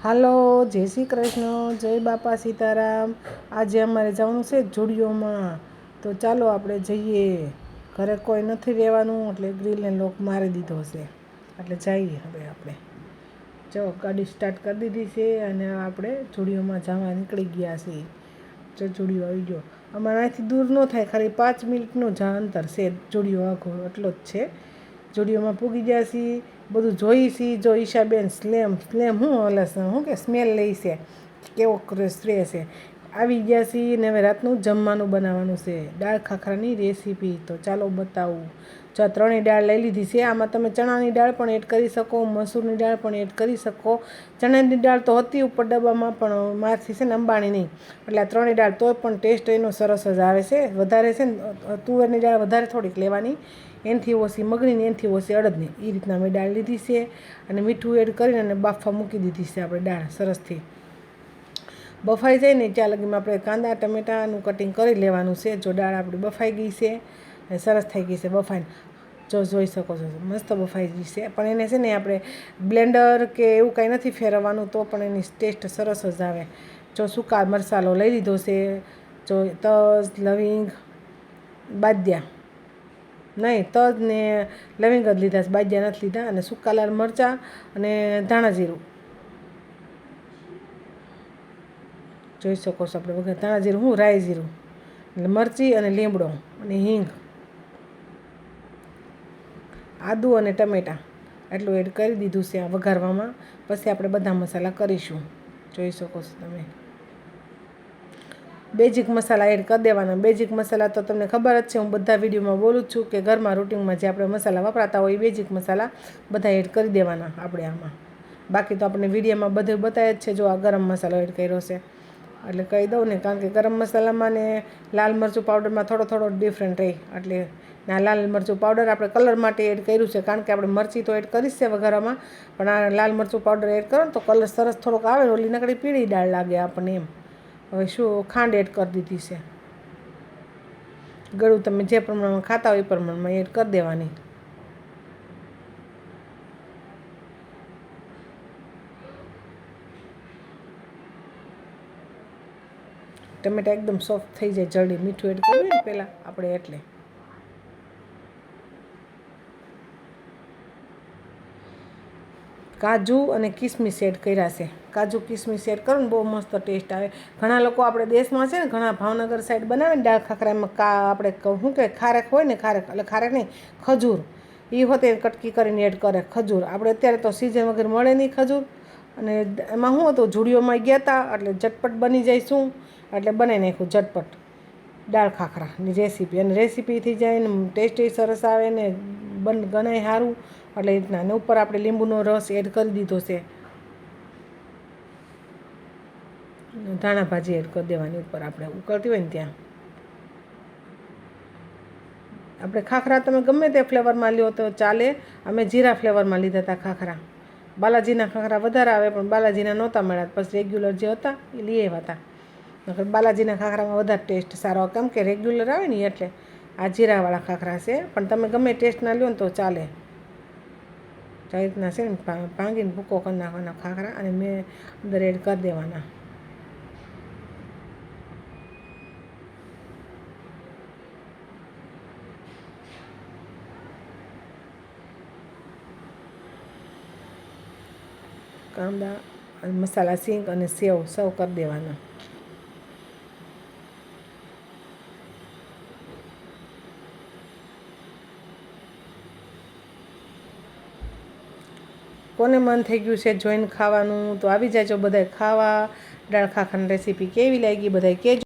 હાલો, જય શ્રી કૃષ્ણ, જય બાપા સીતારામ। આજે અમારે જવાનું છે ઝૂડિયોમાં, તો ચાલો આપણે જઈએ। ઘરે કોઈ નથી રહેવાનું એટલે ગ્રીલને લોક મારી દીધો છે, એટલે જઈએ હવે આપણે। જો ગાડી સ્ટાર્ટ કરી દીધી છે અને આપણે ઝૂડિયોમાં જવા નીકળી ગયા છીએ। જો ઝૂડિયો આવી ગયો, અમારે અહીંથી દૂર ન થાય, ખાલી 5 મિનિટનું જ અંતર છે ઝૂડિયો આખો, એટલો જ છે। ઝૂડિયોમાં પૂગી ગયા છીએ, બધું જોઈ છીએ। જો ઈશાબેન સ્લેમ શું ઓલે શું કે સ્મેલ લઈ છે, કેવો સ્પ્રે છે। આવી ગયા છીએ ને હવે રાતનું જમવાનું બનાવવાનું છે, દાળ ખાખરાની રેસીપી। તો ચાલો બતાવું। જો 3 દાળ લઈ લીધી છે, આમાં તમે ચણાની દાળ પણ એડ કરી શકો, મસૂરની દાળ પણ એડ કરી શકો। ચણાની દાળ તો હતી ઉપર ડબ્બામાં, પણ મારથી છે ને અંબાણી નહીં, એટલે આ 3 દાળ તોય પણ ટેસ્ટ એનો સરસ જ આવે છે। વધારે છે ને તુવેરની દાળ વધારે થોડીક લેવાની, એનાથી ઓછી મગનીની, એનાથી ઓછી અડદની, એ રીતના મેં દાળ લીધી છે। અને મીઠું એડ કરીને અને બાફવા મૂકી દીધી છે આપણે દાળ સરસથી। બફાઈ જાય ને ત્યાં લગીમાં આપણે કાંદા ટમેટાનું કટિંગ કરી લેવાનું છે। જો દાળ આપણી બફાઈ ગઈ છે અને સરસ થઈ ગઈ છે બફાઈને, જો જોઈ શકો છો મસ્ત બફાઈ ગઈ છે। પણ એને છે ને આપણે બ્લેન્ડર કે એવું કાંઈ નથી ફેરવવાનું, તો પણ એની ટેસ્ટ સરસ જ આવે। જો સૂકા મસાલો લઈ લીધો છે, જો તજ લવિંગ બાદિયા નહીં, તજ ને લવિંગ જ લીધા છે, બાદિયા નથી લીધા। અને સૂકા લાલ મરચાં અને ધાણા જીરું જોઈ શકો છો આપણે વગર ધાણા જીરું શું રાઈ જીરું, એટલે મરચી અને લીમડો અને હિંગ, આદું અને ટમેટાં એટલું એડ કરી દીધું છે આ વઘારવામાં। પછી આપણે બધા મસાલા કરીશું, જોઈ શકો છો તમે। બેઝિક મસાલા એડ કરી દેવાના। બેઝિક મસાલા તો તમને ખબર જ છે, હું બધા વિડીયોમાં બોલું જ છું કે ઘરમાં રૂટિનમાં જે આપણે મસાલા વપરાતા હોય એ બેઝિક મસાલા બધા એડ કરી દેવાના આપણે આમાં। બાકી તો આપણે વિડીયોમાં બધું બતાવે જ છે। જો આ ગરમ મસાલો એડ કર્યો છે એટલે કહી દઉં ને, કારણ કે ગરમ મસાલામાં ને લાલ મરચું પાવડરમાં થોડો ડિફરન્ટ રહે, એટલે આ લાલ મરચું પાવડર આપણે કલર માટે એડ કર્યું છે, કારણ કે આપણે મરચી તો એડ કરી છે વઘારવામાં, પણ આ લાલ મરચું પાવડર એડ કરો ને તો કલર સરસ થોડોક આવે, ઓલી નકડી પીળી દાળ લાગે આપણને એમ। હવે શું ખાંડ એડ કરી દીધી છે, ગળું તમે જે પ્રમાણમાં ખાતા હોય એ પ્રમાણમાં એડ કરી દેવાની। ટમેટા એકદમ સોફ્ટ થઈ જાય જલ્દી, મીઠું એડ કરવું ને પહેલાં આપણે, એટલે કાજુ અને કિસમિસ એડ કર્યા છે। કાજુ કિસમિસ એડ કરો ને બહુ મસ્ત ટેસ્ટ આવે। ઘણા લોકો આપણે દેશમાં છે ને, ઘણા ભાવનગર સાઈડ બનાવે ને દાળ ખાખરામાં આપણે શું કહે ખારેક હોય ને, ખારેક એટલે ખારેક નહીં, ખજૂર, એ હોતે કટકી કરીને એડ કરે ખજૂર। આપણે અત્યારે તો સિઝન વગર મળે નહીં ખજૂર, અને એમાં શું હતું ઝૂડિયોમાં ગયા હતા એટલે ઝટપટ બની જાય, શું એટલે બનાવી નાખ્યું ઝટપટ દાળ ખાખરાની રેસીપી। અને રેસીપી થઈ જાય ને ટેસ્ટ સરસ આવે ને ગણાય સારું, એટલે એ રીતના। અને ઉપર આપણે લીંબુનો રસ એડ કરી દીધો છે, ધાણા ભાજી એડ કરી દેવાની ઉપર આપણે ઉકળતી હોય ને ત્યાં। આપણે ખાખરા તમે ગમે તે ફ્લેવરમાં લ્યો તો ચાલે। અમે જીરા ફ્લેવરમાં લીધા હતા ખાખરા, બાલાજીના ખાખરા વધારે આવે, પણ બાલાજીના નહોતા મળ્યા, પછી રેગ્યુલર જે હતા એ લઈ આવ્યા હતા, નકર બાલાજીના ખાખરામાં વધારે ટેસ્ટ સારો, કેમ કે રેગ્યુલર આવે ને એટલે આ જીરાવાળા ખાખરા છે, પણ તમે ગમે ટેસ્ટના લ્યો ને તો ચાલે। આ રીતના છે ને ભાંગીને ભૂકો કરી નાખવાના ખાખરા, અને મેં અંદર એડ કરી દેવાના। કાંદા અને મસાલા સિંગ અને સેવ સર્વ કરી દેવાના। કોને મન થઈ ગયું છે જોઈને ખાવાનું, તો આવી જાજો બધાય ખાવા। દાળ ખાખરાની રેસીપી કેવી લાગી બધાય કહેજો।